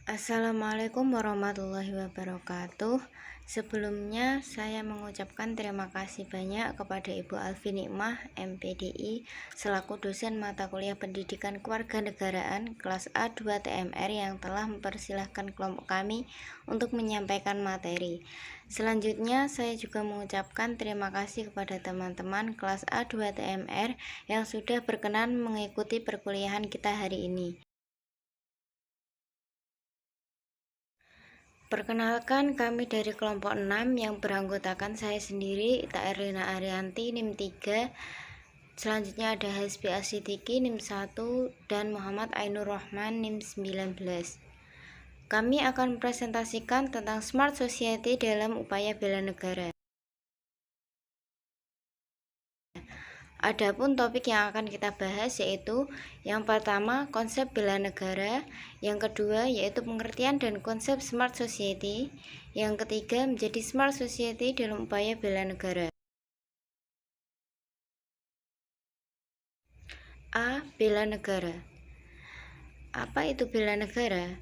Assalamualaikum warahmatullahi wabarakatuh. Sebelumnya saya mengucapkan terima kasih banyak kepada Ibu Alfi Nikmah, MPDI, selaku dosen mata kuliah Pendidikan Kewarganegaraan kelas A2 TMR yang telah mempersilahkan kelompok kami untuk menyampaikan materi. Selanjutnya saya juga mengucapkan terima kasih kepada teman-teman kelas A2 TMR yang sudah berkenan mengikuti perkuliahan kita hari ini. Perkenalkan, kami dari kelompok 6 yang beranggotakan saya sendiri, Ita Erlina Arianti, NIM 3. Selanjutnya ada Hasbi Asidiki, NIM 1, dan Muhammad Ainur Rahman, NIM 19. Kami akan presentasikan tentang Smart Society dalam upaya bela negara. Adapun topik yang akan kita bahas yaitu yang pertama konsep bela negara, yang kedua yaitu pengertian dan konsep smart society, yang ketiga menjadi smart society dalam upaya bela negara. A. Bela negara. Apa itu bela negara?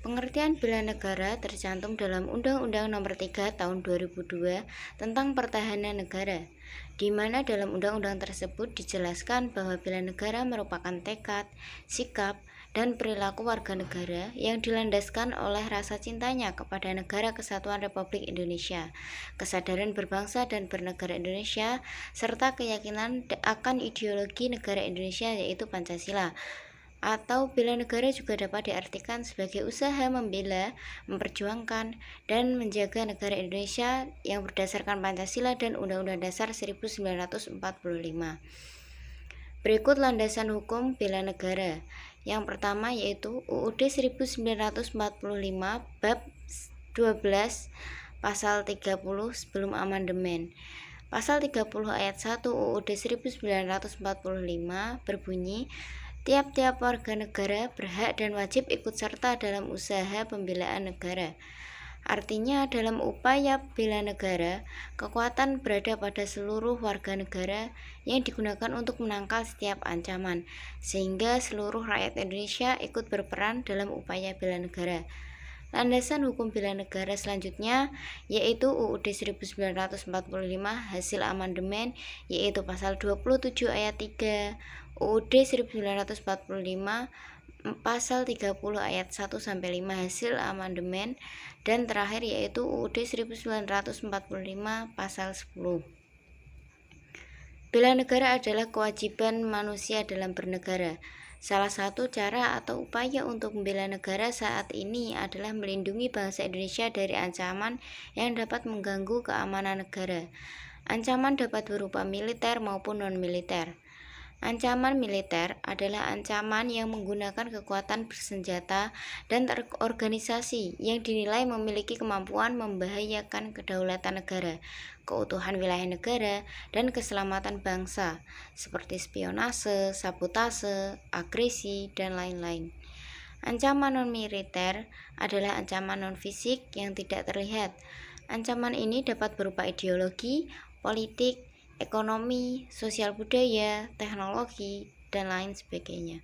Pengertian bela negara tercantum dalam Undang-Undang Nomor 3 Tahun 2002 tentang Pertahanan Negara, di mana dalam undang-undang tersebut dijelaskan bahwa bela negara merupakan tekad, sikap, dan perilaku warga negara yang dilandaskan oleh rasa cintanya kepada Negara Kesatuan Republik Indonesia, kesadaran berbangsa dan bernegara Indonesia, serta keyakinan akan ideologi negara Indonesia yaitu Pancasila. Atau bela negara juga dapat diartikan sebagai usaha membela, memperjuangkan, dan menjaga negara Indonesia yang berdasarkan Pancasila dan Undang-Undang Dasar 1945. Berikut landasan hukum bela negara. Yang pertama yaitu UUD 1945 Bab 12 Pasal 30 sebelum amandemen. Pasal 30 ayat 1 UUD 1945 berbunyi, tiap-tiap warga negara berhak dan wajib ikut serta dalam usaha pembelaan negara. Artinya dalam upaya bela negara, kekuatan berada pada seluruh warga negara yang digunakan untuk menangkal setiap ancaman, sehingga seluruh rakyat Indonesia ikut berperan dalam upaya bela negara. Landasan hukum bela negara selanjutnya yaitu UUD 1945 hasil amandemen yaitu pasal 27 ayat 3, UUD 1945 pasal 30 ayat 1 sampai 5 hasil amandemen, dan terakhir yaitu UUD 1945 pasal 10. Bela negara adalah kewajiban manusia dalam bernegara. Salah satu cara atau upaya untuk membela negara saat ini adalah melindungi bangsa Indonesia dari ancaman yang dapat mengganggu keamanan negara. Ancaman dapat berupa militer maupun non-militer. Ancaman militer adalah ancaman yang menggunakan kekuatan bersenjata dan terorganisasi yang dinilai memiliki kemampuan membahayakan kedaulatan negara, keutuhan wilayah negara, dan keselamatan bangsa, seperti spionase, sabotase, agresi, dan lain-lain. Ancaman non-militer adalah ancaman non-fisik yang tidak terlihat. Ancaman ini dapat berupa ideologi, politik, ekonomi, sosial budaya, teknologi, dan lain sebagainya.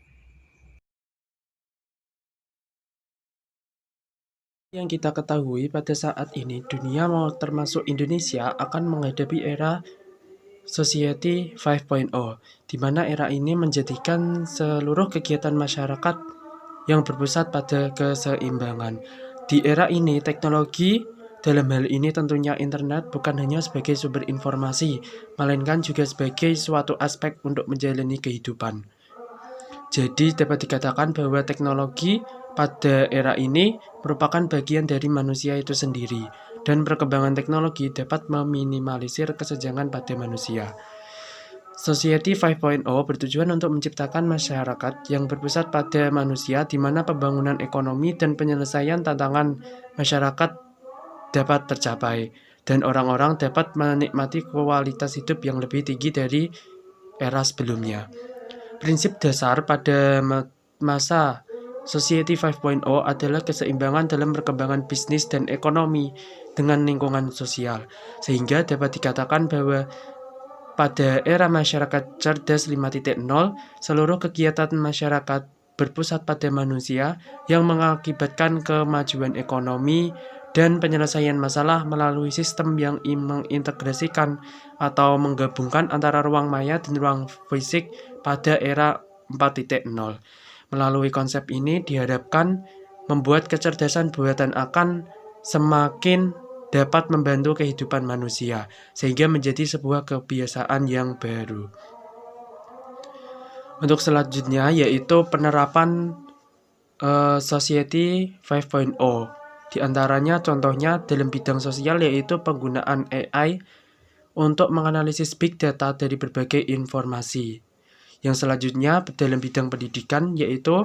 Yang kita ketahui pada saat ini, dunia termasuk Indonesia akan menghadapi era Society 5.0, di mana era ini menjadikan seluruh kegiatan masyarakat yang berpusat pada keseimbangan. Di era ini, teknologi dalam hal ini tentunya internet bukan hanya sebagai sumber informasi, melainkan juga sebagai suatu aspek untuk menjalani kehidupan. Jadi dapat dikatakan bahwa teknologi pada era ini merupakan bagian dari manusia itu sendiri, dan perkembangan teknologi dapat meminimalisir kesenjangan pada manusia. Society 5.0 bertujuan untuk menciptakan masyarakat yang berpusat pada manusia, di mana pembangunan ekonomi dan penyelesaian tantangan masyarakat dapat tercapai, dan orang-orang dapat menikmati kualitas hidup yang lebih tinggi dari era sebelumnya. Prinsip dasar pada masa Society 5.0 adalah keseimbangan dalam perkembangan bisnis dan ekonomi dengan lingkungan sosial, sehingga dapat dikatakan bahwa pada era masyarakat cerdas 5.0, seluruh kegiatan masyarakat berpusat pada manusia yang mengakibatkan kemajuan ekonomi dan penyelesaian masalah melalui sistem yang mengintegrasikan atau menggabungkan antara ruang maya dan ruang fisik pada era 4.0. Melalui konsep ini diharapkan membuat kecerdasan buatan akan semakin dapat membantu kehidupan manusia, sehingga menjadi sebuah kebiasaan yang baru. Untuk selanjutnya yaitu penerapan Society 5.0. Di antaranya contohnya dalam bidang sosial yaitu penggunaan AI untuk menganalisis big data dari berbagai informasi. Yang selanjutnya dalam bidang pendidikan yaitu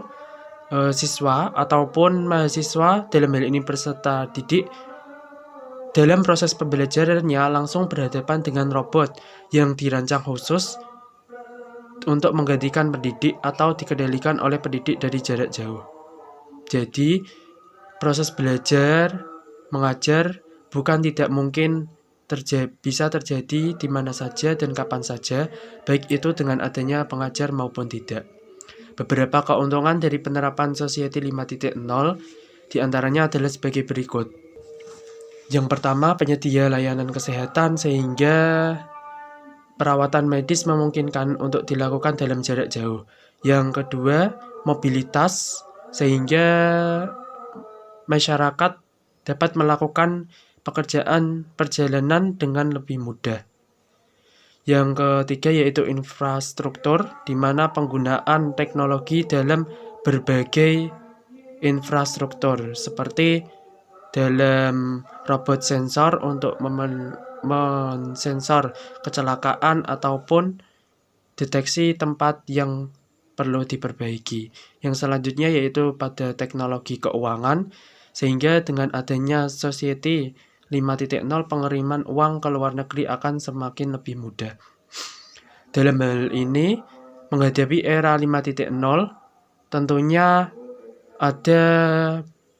siswa ataupun mahasiswa, dalam hal ini peserta didik, dalam proses pembelajarannya langsung berhadapan dengan robot yang dirancang khusus untuk menggantikan pendidik atau dikendalikan oleh pendidik dari jarak jauh. Jadi, proses belajar, mengajar bukan tidak mungkin bisa terjadi di mana saja dan kapan saja, baik itu dengan adanya pengajar maupun tidak. Beberapa keuntungan dari penerapan Society 5.0 diantaranya adalah sebagai berikut. Yang pertama, penyedia layanan kesehatan sehingga perawatan medis memungkinkan untuk dilakukan dalam jarak jauh. Yang kedua, mobilitas sehingga masyarakat dapat melakukan pekerjaan perjalanan dengan lebih mudah. Yang ketiga yaitu infrastruktur, di mana penggunaan teknologi dalam berbagai infrastruktur seperti dalam robot sensor untuk mensensor kecelakaan ataupun deteksi tempat yang perlu diperbaiki. Yang selanjutnya yaitu pada teknologi keuangan, sehingga dengan adanya Society 5.0 pengiriman uang ke luar negeri akan semakin lebih mudah. Dalam hal ini, menghadapi era 5.0 tentunya ada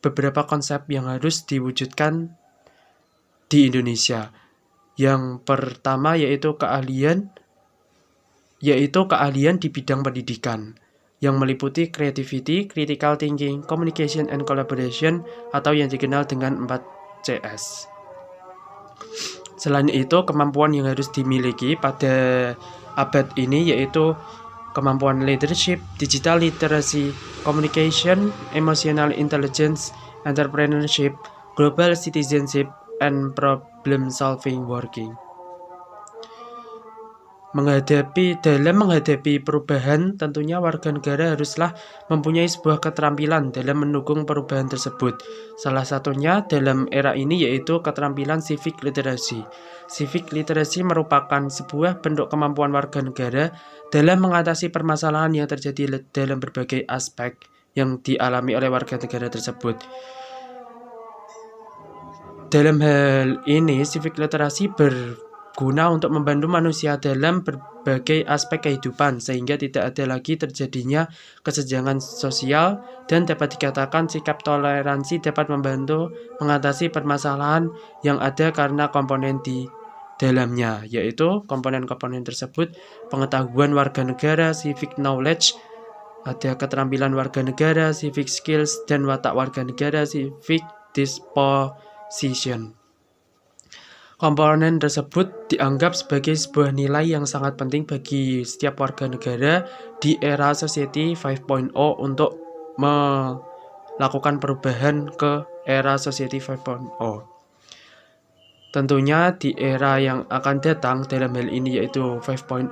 beberapa konsep yang harus diwujudkan di Indonesia. Yang pertama yaitu keahlian di bidang pendidikan yang meliputi creativity, critical thinking, communication and collaboration atau yang dikenal dengan 4CS. Selain itu, kemampuan yang harus dimiliki pada abad ini yaitu kemampuan leadership, digital literacy, communication, emotional intelligence, entrepreneurship, global citizenship, and problem solving working. Dalam menghadapi perubahan, tentunya warga negara haruslah mempunyai sebuah keterampilan dalam mendukung perubahan tersebut. Salah satunya dalam era ini yaitu keterampilan civic literacy. Civic literacy merupakan sebuah bentuk kemampuan warga negara dalam mengatasi permasalahan yang terjadi dalam berbagai aspek yang dialami oleh warga negara tersebut. Dalam hal ini, civic literacy berguna untuk membantu manusia dalam berbagai aspek kehidupan sehingga tidak ada lagi terjadinya kesenjangan sosial, dan dapat dikatakan sikap toleransi dapat membantu mengatasi permasalahan yang ada karena komponen di dalamnya, yaitu komponen-komponen tersebut pengetahuan warga negara, civic knowledge, ada keterampilan warga negara, civic skills, dan watak warga negara, civic disposition. Komponen tersebut dianggap sebagai sebuah nilai yang sangat penting bagi setiap warga negara di era Society 5.0 untuk melakukan perubahan ke era Society 5.0. Tentunya di era yang akan datang dalam hal ini yaitu 5.0,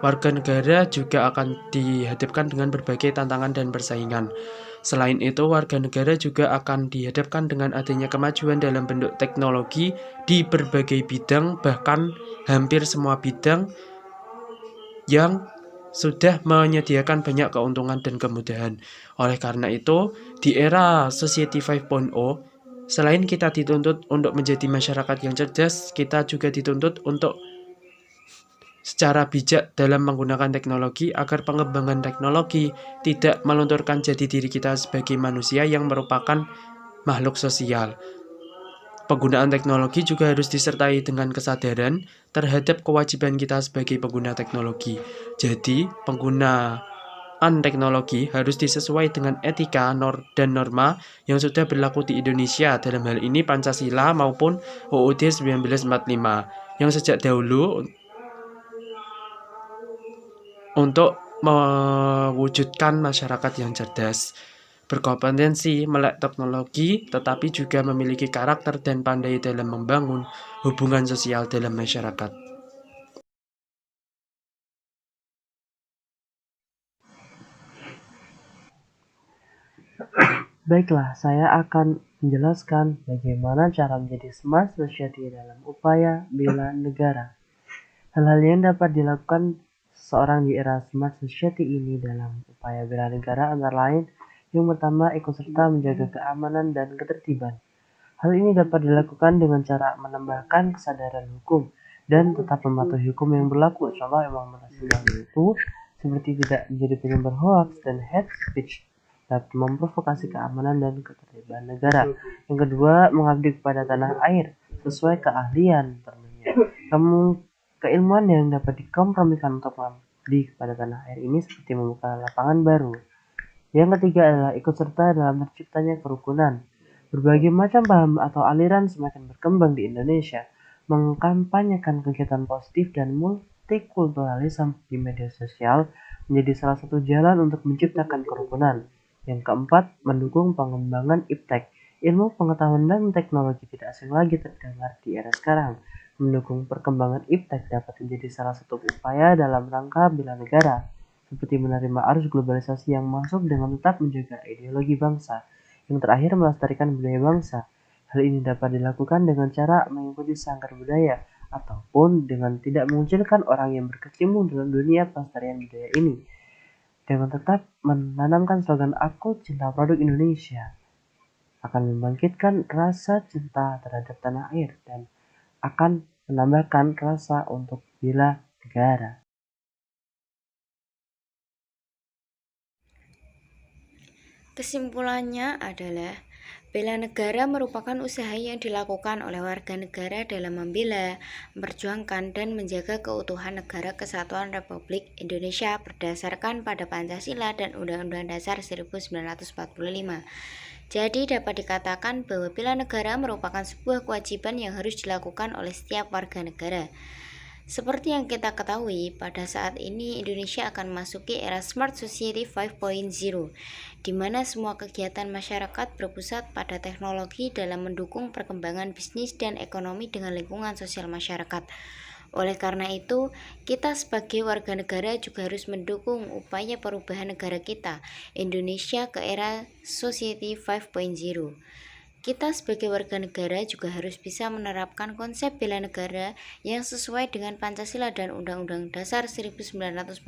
warga negara juga akan dihadapkan dengan berbagai tantangan dan persaingan. Selain itu, warga negara juga akan dihadapkan dengan adanya kemajuan dalam bentuk teknologi di berbagai bidang, bahkan hampir semua bidang yang sudah menyediakan banyak keuntungan dan kemudahan. Oleh karena itu, di era Society 5.0, selain kita dituntut untuk menjadi masyarakat yang cerdas, kita juga dituntut untuk secara bijak dalam menggunakan teknologi agar pengembangan teknologi tidak melunturkan jati diri kita sebagai manusia yang merupakan makhluk sosial. Penggunaan teknologi juga harus disertai dengan kesadaran terhadap kewajiban kita sebagai pengguna teknologi. Jadi, pengguna penggunaan teknologi harus disesuaikan dengan etika dan norma yang sudah berlaku di Indonesia, dalam hal ini Pancasila maupun UUD 1945, yang sejak dahulu untuk mewujudkan masyarakat yang cerdas, berkompetensi melek teknologi, tetapi juga memiliki karakter dan pandai dalam membangun hubungan sosial dalam masyarakat. Baiklah, saya akan menjelaskan bagaimana cara menjadi smart society dalam upaya bela negara. Hal-hal yang dapat dilakukan seorang di era smart society ini dalam upaya bela negara antara lain, yang pertama, ikut serta menjaga keamanan dan ketertiban. Hal ini dapat dilakukan dengan cara menambahkan kesadaran hukum dan tetap mematuhi hukum yang berlaku. Contoh yang mengenai itu seperti tidak menjadi penyebar hoax dan hate speech dapat memprovokasi keamanan dan ketertiban negara. Yang kedua, mengabdi kepada tanah air sesuai keahlian tentunya. Keilmuan yang dapat dikompromikan untuk mengabdi kepada tanah air ini seperti membuka lapangan baru. Yang ketiga adalah ikut serta dalam terciptanya kerukunan. Berbagai macam paham atau aliran semakin berkembang di Indonesia, mengkampanyekan kegiatan positif dan multikulturalisme di media sosial menjadi salah satu jalan untuk menciptakan kerukunan. Yang keempat, mendukung pengembangan iptek. Ilmu pengetahuan dan teknologi tidak asing lagi terdengar di era sekarang. Mendukung perkembangan iptek dapat menjadi salah satu upaya dalam rangka bela negara, seperti menerima arus globalisasi yang masuk dengan tetap menjaga ideologi bangsa. Yang terakhir, melestarikan budaya bangsa. Hal ini dapat dilakukan dengan cara mengikuti sanggar budaya ataupun dengan tidak mengucilkan orang yang berkecimpung dalam dunia pelestarian budaya ini. Dengan tetap menanamkan slogan "Aku Cinta Produk Indonesia" akan membangkitkan rasa cinta terhadap tanah air dan akan menambahkan rasa untuk bela negara. Kesimpulannya adalah bela negara merupakan usaha yang dilakukan oleh warga negara dalam membela, memperjuangkan, dan menjaga keutuhan negara kesatuan Republik Indonesia berdasarkan pada Pancasila dan Undang-Undang Dasar 1945. Jadi dapat dikatakan bahwa bela negara merupakan sebuah kewajiban yang harus dilakukan oleh setiap warga negara. Seperti yang kita ketahui, pada saat ini Indonesia akan memasuki era Smart Society 5.0, di mana semua kegiatan masyarakat berpusat pada teknologi dalam mendukung perkembangan bisnis dan ekonomi dengan lingkungan sosial masyarakat. Oleh karena itu, kita sebagai warga negara juga harus mendukung upaya perubahan negara kita, Indonesia, ke era Society 5.0. Kita sebagai warga negara juga harus bisa menerapkan konsep bela negara yang sesuai dengan Pancasila dan Undang-Undang Dasar 1945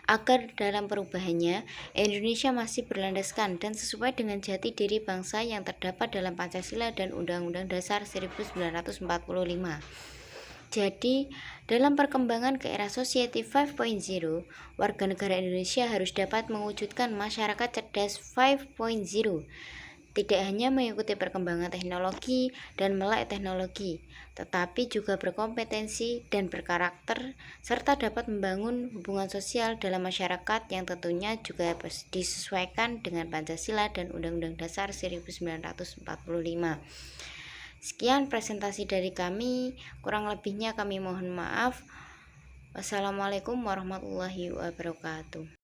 agar dalam perubahannya Indonesia masih berlandaskan dan sesuai dengan jati diri bangsa yang terdapat dalam Pancasila dan Undang-Undang Dasar 1945. Jadi, dalam perkembangan ke era Society 5.0, warga negara Indonesia harus dapat mewujudkan masyarakat cerdas 5.0. Tidak hanya mengikuti perkembangan teknologi dan melek teknologi, tetapi juga berkompetensi dan berkarakter, serta dapat membangun hubungan sosial dalam masyarakat yang tentunya juga disesuaikan dengan Pancasila dan Undang-Undang Dasar 1945. Sekian presentasi dari kami, kurang lebihnya kami mohon maaf. Wassalamualaikum warahmatullahi wabarakatuh.